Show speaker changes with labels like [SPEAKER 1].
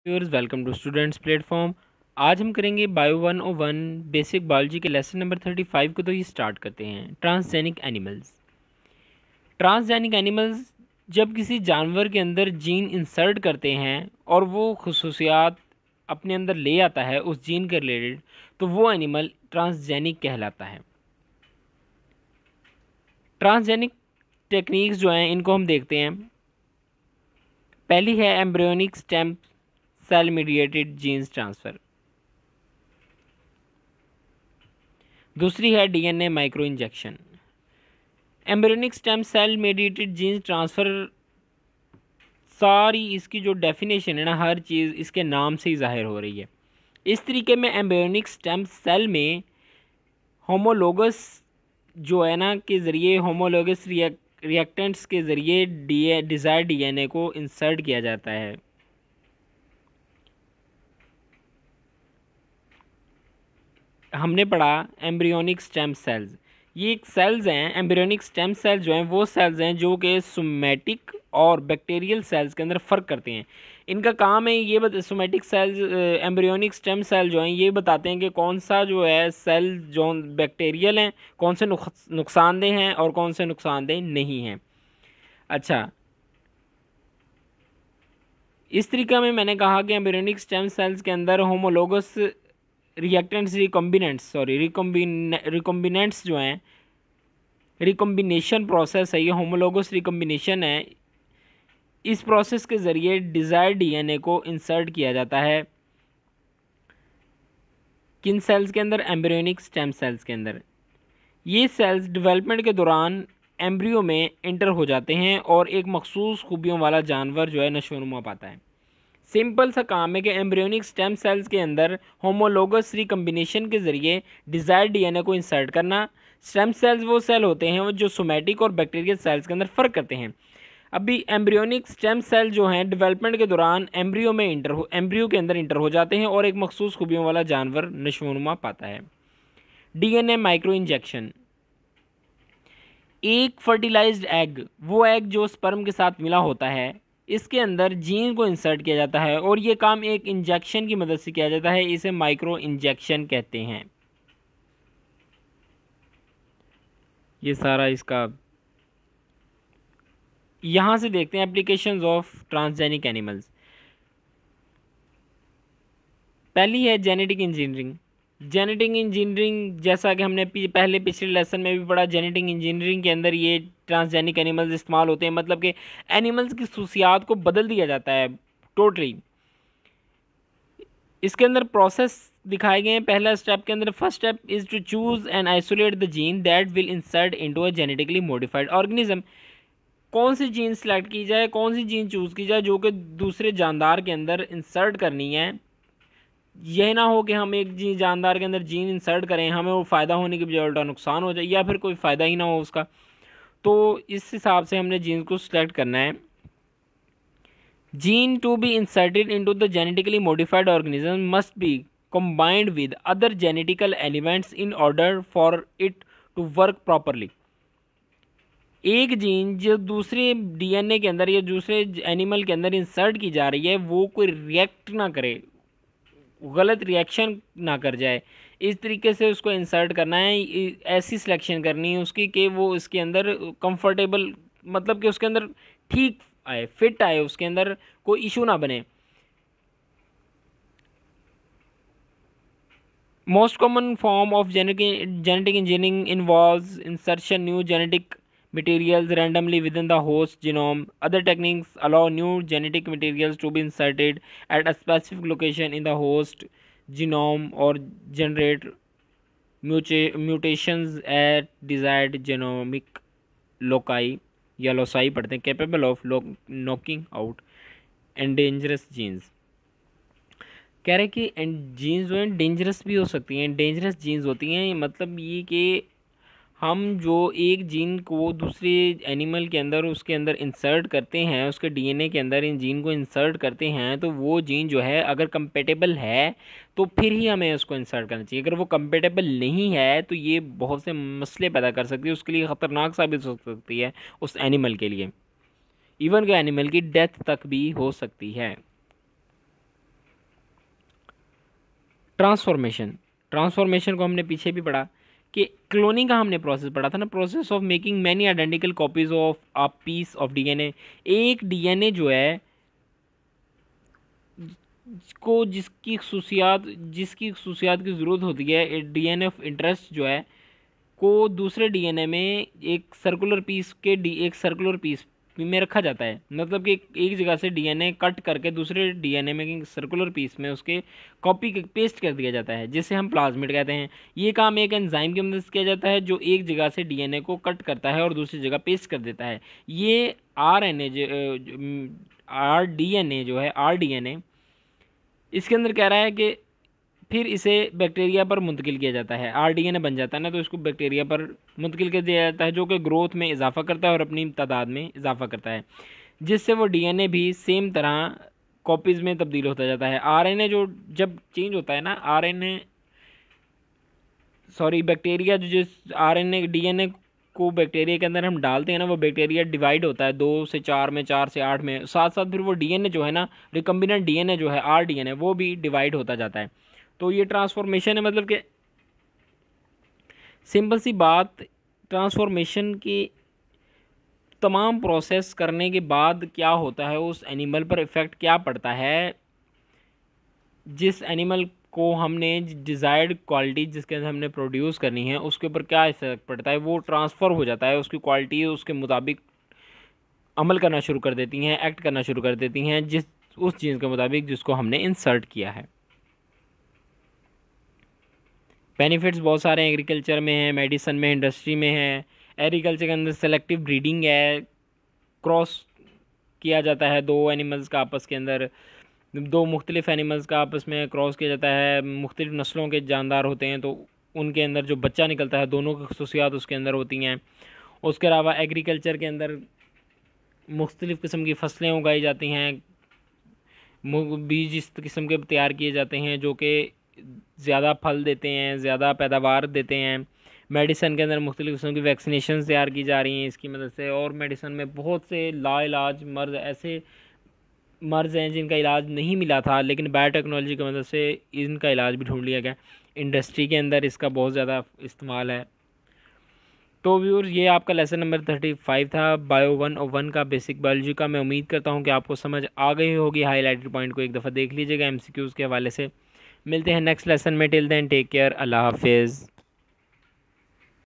[SPEAKER 1] Viewers, welcome to students platform. आज हम करेंगे बायो 101 बेसिक बायोलॉजी के लेसन नंबर 35 को। तो ये स्टार्ट करते हैं। Transgenic animals. ट्रांसजेनिक एनिमल्स जब किसी जानवर के अंदर जीन इंसर्ट करते हैं और वो खसूसियात अपने अंदर ले आता है उस जीन के रिलेटेड, तो वो एनिमल ट्रांसजेनिक कहलाता है। ट्रांसजेनिक टेक्निक्स जो हैं इनको हम देखते हैं। पहली है embryonic stem cell mediated genes transfer. दूसरी है DNA micro injection. Embryonic stem cell mediated genes transfer, सारी इसकी जो डेफिनेशन है ना, हर चीज़ इसके नाम से ही ज़ाहिर हो रही है। इस तरीके में एम्ब्रियोनिक स्टेम सेल में होमोलोगस जो है ना के ज़रिए, होमोलोगस रिएक्टेंट्स के ज़रिए डिज़ायर डीएनए को इंसर्ट किया जाता है। हमने पढ़ा एम्ब्रियोनिक स्टेम सेल्स, ये एक सेल्स हैं। एम्ब्रियोनिक स्टेम सेल्स जो हैं वो सेल्स हैं जो कि सोमेटिक और बैक्टीरियल सेल्स के अंदर फ़र्क करते हैं। इनका काम है ये somatic cells, embryonic stem cell जो हैं ये बताते हैं कि कौन सा जो है सेल जो बैक्टीरियल हैं, कौन से नुकसानदेह हैं और कौन से नुकसानदेह नहीं हैं। अच्छा, इस तरीका में मैंने कहा कि एम्ब्रियोनिक स्टेम सेल्स के अंदर होमोलोगस रिएक्टेंट्स रिकम्बिनेंट्स जो हैं, रिकम्बिनेशन प्रोसेस है, ये होमोलोगस रिकम्बिनेशन है। इस प्रोसेस के ज़रिए डिज़ायर्ड डीएनए को इंसर्ट किया जाता है। किन सेल्स के अंदर? एम्ब्रियोनिक स्टेम सेल्स के अंदर। ये सेल्स डेवलपमेंट के दौरान एम्ब्रियो में इंटर हो जाते हैं और एक मखसूस खूबियों वाला जानवर जो है नशोनुमा पाता है। सिंपल सा काम है कि एम्ब्रियोनिक स्टेम सेल्स के अंदर होमोलोगस रिकम्बिनेशन के ज़रिए डिज़ायर्ड डीएनए को इंसर्ट करना। स्टेम सेल्स वो सेल होते हैं जो सोमेटिक और बैक्टीरियल सेल्स के अंदर फ़र्क करते हैं। अभी एम्ब्रियोनिक स्टेम सेल जो हैं डेवलपमेंट के दौरान एम्ब्रियो के अंदर इंटर हो जाते हैं और एक मखसूस खूबियों वाला जानवर नशोनुमा पाता है। DNA micro injection. एक फर्टिलाइज्ड एग, वो एग जो स्पर्म के साथ मिला होता है, इसके अंदर जीन को इंसर्ट किया जाता है और ये काम एक इंजेक्शन की मदद से किया जाता है। इसे माइक्रो इंजेक्शन कहते हैं। ये सारा इसका, यहाँ से देखते हैं एप्लीकेशंस ऑफ ट्रांसजेनिक एनिमल्स। पहली है जेनेटिक इंजीनियरिंग। जेनेटिक इंजीनियरिंग, जैसा कि हमने पहले पिछले लेसन में भी पढ़ा, जेनेटिक इंजीनियरिंग के अंदर ये ट्रांसजेनिक एनिमल्स इस्तेमाल होते हैं। मतलब कि एनिमल्स की खसूसियात को बदल दिया जाता है टोटली। इसके अंदर प्रोसेस दिखाए गए हैं। पहला स्टेप के अंदर, first step is to choose and isolate the gene that will insert into a genetically modified organism. कौन सी जीन सेलेक्ट की जाए, कौन सी जीन चूज़ की जाए जो कि दूसरे जानदार के अंदर इंसर्ट करनी है। यह ना हो कि हम एक जानदार के अंदर जीन इंसर्ट करें, हमें वो फ़ायदा होने की बजाय उल्टा नुकसान हो जाए, या फिर कोई फ़ायदा ही ना हो उसका। तो इस हिसाब से हमने जीन को सिलेक्ट करना है। Gene to be inserted into the genetically modified organism must be combined with other genetical elements in order for it to work properly। एक जीन जो दूसरे डीएनए के अंदर या दूसरे एनिमल के अंदर इंसर्ट की जा रही है, वो कोई रिएक्ट ना करे, गलत रिएक्शन ना कर जाए, इस तरीके से उसको इंसर्ट करना है। ऐसी सिलेक्शन करनी है उसकी कि वो इसके अंदर कंफर्टेबल, मतलब कि उसके अंदर ठीक आए, फिट आए, उसके अंदर कोई इशू ना बने। Most common form of genetic engineering involves insertion new genetic materials randomly within the host genome. Other techniques allow new genetic materials to be inserted at a specific location in the host genome or generate mutations at desired genomic loci या loci पढ़ते हैं, capable of knocking out endangered genes। कह रहे कि jeans जो हैं dangerous भी हो सकती हैं। डेंजरस जीन्स होती हैं, मतलब ये कि हम जो एक जीन को दूसरे एनिमल के अंदर, उसके अंदर इंसर्ट करते हैं, उसके डीएनए के अंदर इन जीन को इंसर्ट करते हैं, तो वो जीन जो है अगर कंपेटेबल है तो फिर ही हमें उसको इंसर्ट करना चाहिए। अगर वो कंपेटेबल नहीं है तो ये बहुत से मसले पैदा कर सकती है, उसके लिए ख़तरनाक साबित हो सकती है उस एनिमल के लिए। इवन के एनिमल की डेथ तक भी हो सकती है। ट्रांसफॉर्मेशन, ट्रांसफॉर्मेशन को हमने पीछे भी पढ़ा कि क्लोनिंग का हमने प्रोसेस पढ़ा था ना, process of making many identical copies of a piece of DNA. एक डीएनए जो है को जिसकी खसूसियात की ज़रूरत होती है, डीएनए ऑफ इंटरेस्ट जो है को दूसरे डीएनए में एक सर्कुलर पीस में रखा जाता है। मतलब कि एक जगह से डीएनए कट करके दूसरे डीएनए में एक सर्कुलर पीस में उसके कॉपी पेस्ट कर दिया जाता है, जिसे हम प्लाज्मिड कहते हैं। ये काम एक एंजाइम की मदद से किया जाता है जो एक जगह से डीएनए को कट करता है और दूसरी जगह पेस्ट कर देता है। ये आरडीएनए जो है, आरडीएनए इसके अंदर कह रहा है कि फिर इसे बैक्टीरिया पर मुंतकिल किया जाता है। आरडीएनए बन जाता है ना, तो इसको बैक्टीरिया पर मुंतकिल कर दिया जाता है, जो कि ग्रोथ में इजाफा करता है और अपनी तादाद में इजाफा करता है, जिससे वो डीएनए भी सेम तरह कॉपीज़ में तब्दील होता जाता है। आरएनए जो जब चेंज होता है ना, बैक्टीरिया जो जिस आरएनए डीएनए को बैक्टीरिया के अंदर हम डालते हैं ना, वो बैक्टीरिया डिवाइड होता है 2 से 4 में, 4 से 8 में, साथ साथ फिर वो डीएनए जो है ना, रिकम्बिनेंट डीएनए जो है आरडीएनए, वो भी डिवाइड होता जाता है। तो ये ट्रांसफॉर्मेशन है, मतलब कि सिंपल सी बात, ट्रांसफॉर्मेशन की तमाम प्रोसेस करने के बाद क्या होता है, उस एनिमल पर इफ़ेक्ट क्या पड़ता है, जिस एनिमल को हमने डिज़ायर्ड क्वालिटी जिसके अंदर हमने प्रोड्यूस करनी है उसके ऊपर क्या इफेक्ट पड़ता है, वो ट्रांसफ़र हो जाता है, उसकी क्वालिटी उसके मुताबिक अमल करना शुरू कर देती हैं, एक्ट करना शुरू कर देती हैं जिस उस चीज़ के मुताबिक जिसको हमने इंसर्ट किया है। बेनिफिट्स बहुत सारे हैं, एग्रीकल्चर में है, मेडिसन में, इंडस्ट्री में है। एग्रीकल्चर के अंदर सेलेक्टिव ब्रीडिंग है, क्रॉस किया जाता है दो एनिमल्स का आपस के अंदर, दो मुख्तलिफ एनिमल्स का आपस में क्रॉस किया जाता है। मुख्तलिफ नस्लों के जानदार होते हैं तो उनके अंदर जो बच्चा निकलता है दोनों की खसूसियात उसके अंदर होती हैं। उसके अलावा एग्रीकल्चर के अंदर मुख्तलिफ़ किस्म की फसलें उगाई जाती हैं, बीज इस किस्म के तैयार किए जाते हैं जो कि ज़्यादा फल देते हैं, ज़्यादा पैदावार देते हैं। मेडिसन के अंदर मुख्तलिफ़ किस्म की वैक्सीनेशन तैयार की जा रही हैं इसकी मदद से। और मेडिसन में बहुत से लाइलाज मर्ज़ हैं जिनका इलाज नहीं मिला था, लेकिन बायोटेक्नोलॉजी की मदद से इनका इलाज भी ढूंढ लिया गया। इंडस्ट्री के अंदर इसका बहुत ज़्यादा इस्तेमाल है। तो व्यूअर्स, ये आपका लेसन नंबर 35 था बायो 101 का, बेसिक बायोलॉजी का। मैं उम्मीद करता हूँ कि आपको समझ आ गई होगी। हाईलाइटेड पॉइंट को एक दफ़ा देख लीजिएगा एमसीक्यूज़ के हवाले से। मिलते हैं नेक्स्ट लेसन में। टिल देन टेक केयर, अल्लाह हाफिज़।